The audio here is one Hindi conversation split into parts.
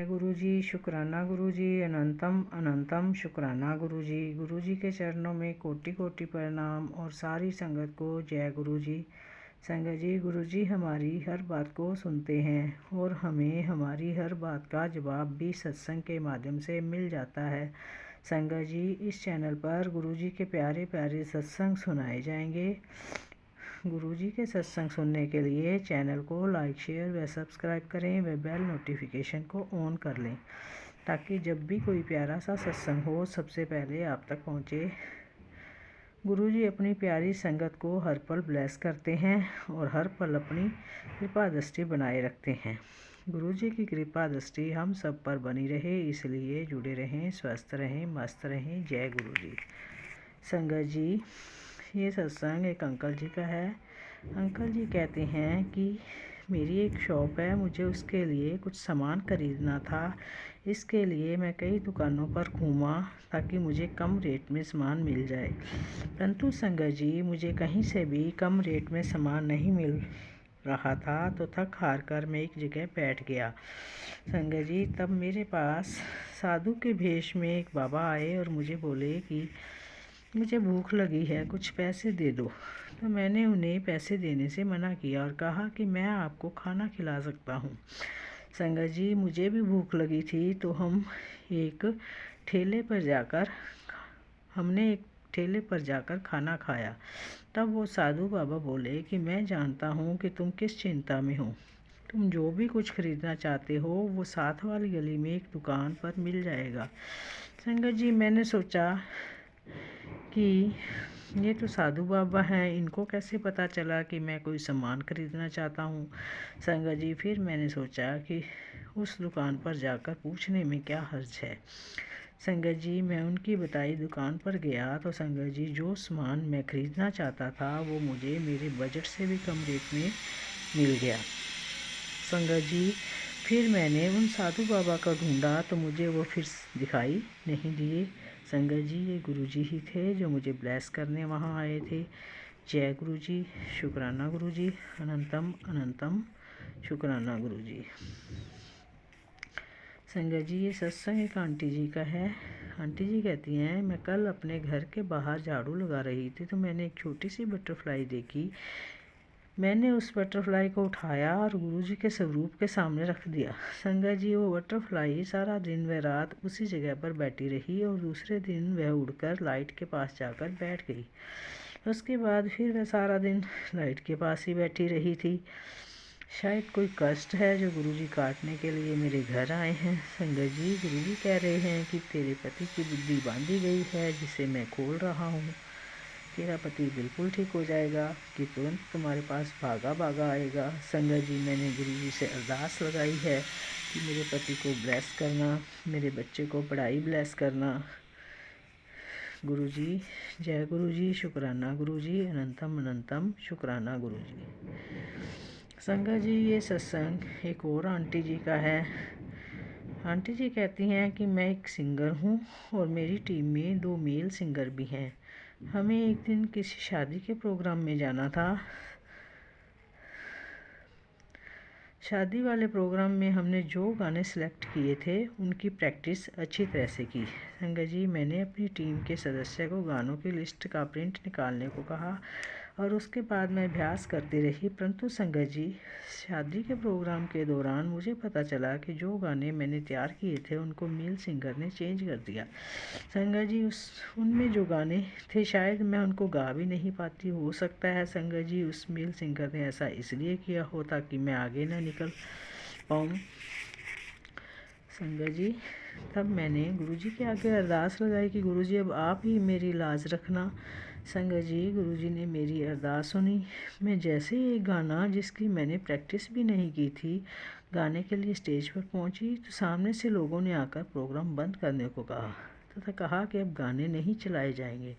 गुरु जी, शुक्राना गुरु जी, अनंतम अनंतम शुक्राना गुरु जी। गुरु जी के चरणों में कोटि कोटि प्रणाम और सारी संगत को जय गुरु जी। संगत जी, गुरु जी हमारी हर बात को सुनते हैं और हमें हमारी हर बात का जवाब भी सत्संग के माध्यम से मिल जाता है। संगत जी, इस चैनल पर गुरु जी के प्यारे प्यारे सत्संग सुनाए जाएंगे। गुरु जी के सत्संग सुनने के लिए चैनल को लाइक शेयर व सब्सक्राइब करें व बेल नोटिफिकेशन को ऑन कर लें, ताकि जब भी कोई प्यारा सा सत्संग हो सबसे पहले आप तक पहुँचे। गुरु जी अपनी प्यारी संगत को हर पल ब्लेस करते हैं और हर पल अपनी कृपा दृष्टि बनाए रखते हैं। गुरु जी की कृपा दृष्टि हम सब पर बनी रहे, इसलिए जुड़े रहें, स्वस्थ रहें, मस्त रहें। जय गुरु जी। संगत जी, ये सत्संग एक अंकल जी का है। अंकल जी कहते हैं कि मेरी एक शॉप है, मुझे उसके लिए कुछ सामान खरीदना था। इसके लिए मैं कई दुकानों पर घूमा ताकि मुझे कम रेट में सामान मिल जाए, परंतु संगत जी मुझे कहीं से भी कम रेट में सामान नहीं मिल रहा था। तो थक हार कर मैं एक जगह बैठ गया। संगत जी, तब मेरे पास साधु के भेष में एक बाबा आए और मुझे बोले कि मुझे भूख लगी है, कुछ पैसे दे दो। तो मैंने उन्हें पैसे देने से मना किया और कहा कि मैं आपको खाना खिला सकता हूँ। संगत जी, मुझे भी भूख लगी थी, तो हमने एक ठेले पर जाकर खाना खाया। तब वो साधु बाबा बोले कि मैं जानता हूँ कि तुम किस चिंता में हो। तुम जो भी कुछ खरीदना चाहते हो वो साथ वाली गली में एक दुकान पर मिल जाएगा। संगत जी, मैंने सोचा कि ये तो साधु बाबा हैं, इनको कैसे पता चला कि मैं कोई सामान खरीदना चाहता हूँ। संगत जी, फिर मैंने सोचा कि उस दुकान पर जाकर पूछने में क्या हर्ज है। संगत जी, मैं उनकी बताई दुकान पर गया तो संगत जी जो सामान मैं खरीदना चाहता था वो मुझे मेरे बजट से भी कम रेट में मिल गया। संगत जी, फिर मैंने उन साधु बाबा को ढूंढा तो मुझे वो फिर दिखाई नहीं दिए। संगत जी, ये गुरु जी ही थे जो मुझे ब्लेस करने वहाँ आए थे। जय गुरु जी, शुक्राना गुरु जी, अनंतम अनंतम शुक्राना गुरु जी। संगत जी, ये सत्संग एक आंटी जी का है। आंटी जी कहती हैं, मैं कल अपने घर के बाहर झाड़ू लगा रही थी तो मैंने एक छोटी सी बटरफ्लाई देखी। मैंने उस बटरफ्लाई को उठाया और गुरु जी के स्वरूप के सामने रख दिया। संगत जी, वो बटरफ्लाई सारा दिन व रात उसी जगह पर बैठी रही और दूसरे दिन वह उड़कर लाइट के पास जाकर बैठ गई। उसके बाद फिर वह सारा दिन लाइट के पास ही बैठी रही थी। शायद कोई कष्ट है जो गुरु जी काटने के लिए मेरे घर आए हैं। संगत जी, गुरु जी कह रहे हैं कि तेरे पति की बुद्धि बांधी गई है, जिसे मैं खोल रहा हूँ। तेरा पति बिल्कुल ठीक हो जाएगा कि तुरंत तुम्हारे पास भागा भागा आएगा। संगत जी, मैंने गुरु जी से अरदास लगाई है कि मेरे पति को ब्लेस करना, मेरे बच्चे को पढ़ाई ब्लेस करना। गुरु जी, जय गुरु जी, शुक्राना गुरु जी, अनंतम अनंतम शुक्राना गुरु जी। संगत जी, ये सत्संग एक और आंटी जी का है। आंटी जी कहती हैं कि मैं एक सिंगर हूँ और मेरी टीम में 2 मेल सिंगर भी हैं। हमें एक दिन किसी शादी के प्रोग्राम में जाना था। शादी वाले प्रोग्राम में हमने जो गाने सेलेक्ट किए थे उनकी प्रैक्टिस अच्छी तरह से की। संगत जी, मैंने अपनी टीम के सदस्य को गानों की लिस्ट का प्रिंट निकालने को कहा और उसके बाद मैं अभ्यास करती रही, परंतु संगत जी शादी के प्रोग्राम के दौरान मुझे पता चला कि जो गाने मैंने तैयार किए थे उनको मेल सिंगर ने चेंज कर दिया। संगत जी, उनमें जो गाने थे शायद मैं उनको गा भी नहीं पाती। हो सकता है संगत जी उस मेल सिंगर ने ऐसा इसलिए किया हो ताकि मैं आगे ना निकल पाऊँ। संगत जी, तब मैंने गुरु जी के आगे अरदास लगाई कि गुरु जी अब आप ही मेरी लाज रखना। संगत जी, गुरु जी ने मेरी अरदास सुनी। मैं जैसे ही एक गाना जिसकी मैंने प्रैक्टिस भी नहीं की थी गाने के लिए स्टेज पर पहुंची तो सामने से लोगों ने आकर प्रोग्राम बंद करने को कहा तथा कहा कि अब गाने नहीं चलाए जाएंगे।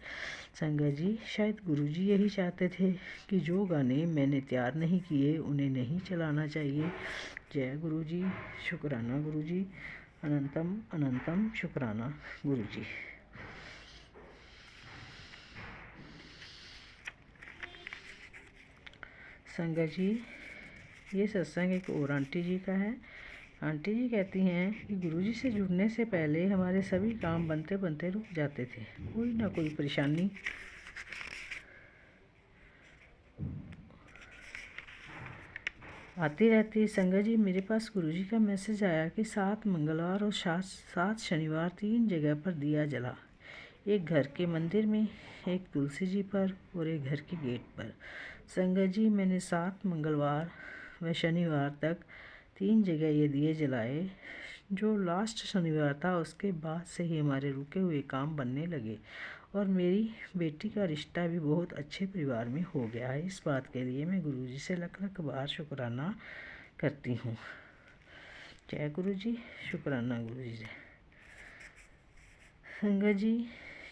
संगत जी, शायद गुरु जी यही चाहते थे कि जो गाने मैंने तैयार नहीं किए उन्हें नहीं चलाना चाहिए। जय गुरु जी, शुक्राना गुरु जी, अनंतम अनंतम शुक्राना गुरु जी। संगत जी, ये सत्संग एक और आंटी जी का है। आंटी जी कहती हैं कि गुरुजी से जुड़ने से पहले हमारे सभी काम बनते बनते रुक जाते थे, कोई ना कोई परेशानी आती रहती। संगत जी, मेरे पास गुरुजी का मैसेज आया कि 7 मंगलवार और 7 शनिवार 3 जगह पर दिया जला, एक घर के मंदिर में, एक तुलसी जी पर और एक घर के गेट पर। संगत जी, मैंने 7 मंगलवार व शनिवार तक 3 जगह ये दिए जलाए। जो लास्ट शनिवार था उसके बाद से ही हमारे रुके हुए काम बनने लगे और मेरी बेटी का रिश्ता भी बहुत अच्छे परिवार में हो गया है। इस बात के लिए मैं गुरुजी से लख लख बार शुक्राना करती हूँ। जय गुरुजी, शुक्राना गुरुजी से। संगत जी,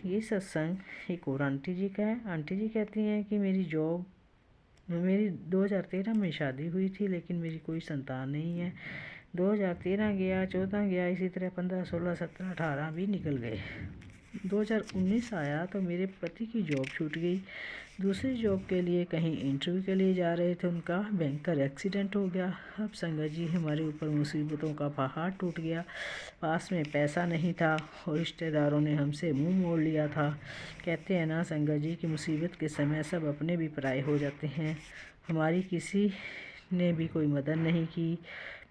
ये सत्संग एक और आंटी जी का है। आंटी जी कहती हैं कि मेरी 2013 में शादी हुई थी, लेकिन मेरी कोई संतान नहीं है। 2013 गया, 14 गया, इसी तरह 15, 16, 17, 18 भी निकल गए। 2019 आया तो मेरे पति की जॉब छूट गई। दूसरी जॉब के लिए कहीं इंटरव्यू के लिए जा रहे थे, उनका भयंकर एक्सीडेंट हो गया। अब संगत जी, हमारे ऊपर मुसीबतों का पहाड़ टूट गया। पास में पैसा नहीं था और रिश्तेदारों ने हमसे मुंह मोड़ लिया था। कहते हैं ना संगत जी कि मुसीबत के समय सब अपने भी पराए हो जाते हैं। हमारी किसी ने भी कोई मदद नहीं की।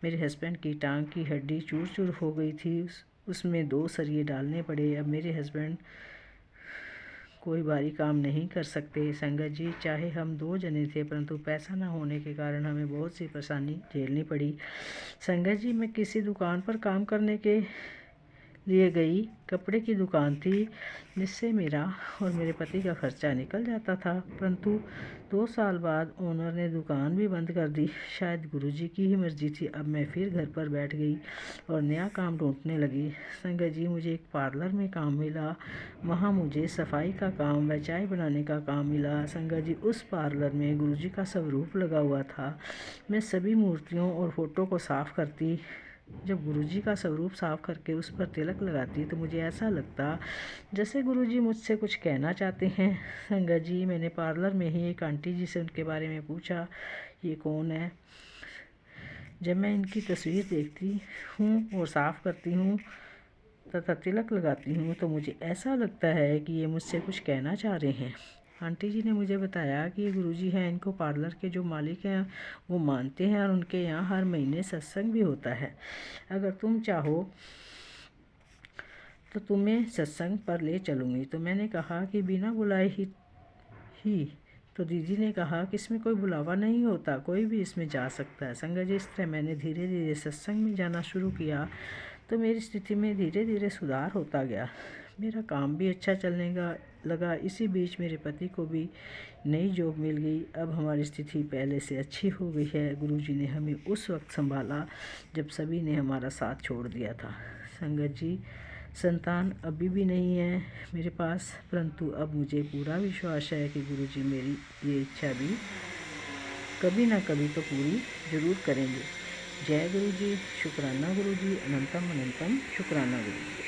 मेरे हस्बैंड की टांग की हड्डी चूर चूर हो गई थी, उसमें 2 सरिये डालने पड़े। अब मेरे हस्बैंड कोई भारी काम नहीं कर सकते। संगत जी, चाहे हम 2 जने थे, परंतु पैसा ना होने के कारण हमें बहुत सी परेशानी झेलनी पड़ी। संगत जी, मैं किसी दुकान पर काम करने के लिए गई। कपड़े की दुकान थी, जिससे मेरा और मेरे पति का खर्चा निकल जाता था, परंतु 2 साल बाद ओनर ने दुकान भी बंद कर दी। शायद गुरुजी की ही मर्जी थी। अब मैं फिर घर पर बैठ गई और नया काम ढूंढने लगी। संगत जी, मुझे एक पार्लर में काम मिला। वहाँ मुझे सफाई का काम व चाय बनाने का काम मिला। संगत जी, उस पार्लर में गुरुजी का स्वरूप लगा हुआ था। मैं सभी मूर्तियों और फोटो को साफ़ करती। जब गुरुजी का स्वरूप साफ करके उस पर तिलक लगाती तो मुझे ऐसा लगता जैसे गुरुजी मुझसे कुछ कहना चाहते हैं। संगत जी, मैंने पार्लर में ही एक आंटी जी से उनके बारे में पूछा, ये कौन है। जब मैं इनकी तस्वीर देखती हूँ और साफ़ करती हूँ तथा तिलक लगाती हूँ तो मुझे ऐसा लगता है कि ये मुझसे कुछ कहना चाह रहे हैं। आंटी जी ने मुझे बताया कि ये गुरुजी हैं, इनको पार्लर के जो मालिक हैं वो मानते हैं और उनके यहाँ हर महीने सत्संग भी होता है। अगर तुम चाहो तो तुम्हें सत्संग पर ले चलूँगी। तो मैंने कहा कि बिना बुलाए ही तो दीदी ने कहा कि इसमें कोई बुलावा नहीं होता, कोई भी इसमें जा सकता है। संगत जी, इस तरह मैंने धीरे धीरे सत्संग में जाना शुरू किया तो मेरी स्थिति में धीरे धीरे सुधार होता गया। मेरा काम भी अच्छा चलने लगा। इसी बीच मेरे पति को भी नई जॉब मिल गई। अब हमारी स्थिति पहले से अच्छी हो गई है। गुरुजी ने हमें उस वक्त संभाला जब सभी ने हमारा साथ छोड़ दिया था। संगत जी, संतान अभी भी नहीं है मेरे पास, परंतु अब मुझे पूरा विश्वास है कि गुरुजी मेरी ये इच्छा भी कभी ना कभी तो पूरी ज़रूर करेंगे। जय गुरुजी, शुक्राना गुरुजी, अनंतम अनंतम शुक्राना गुरुजी।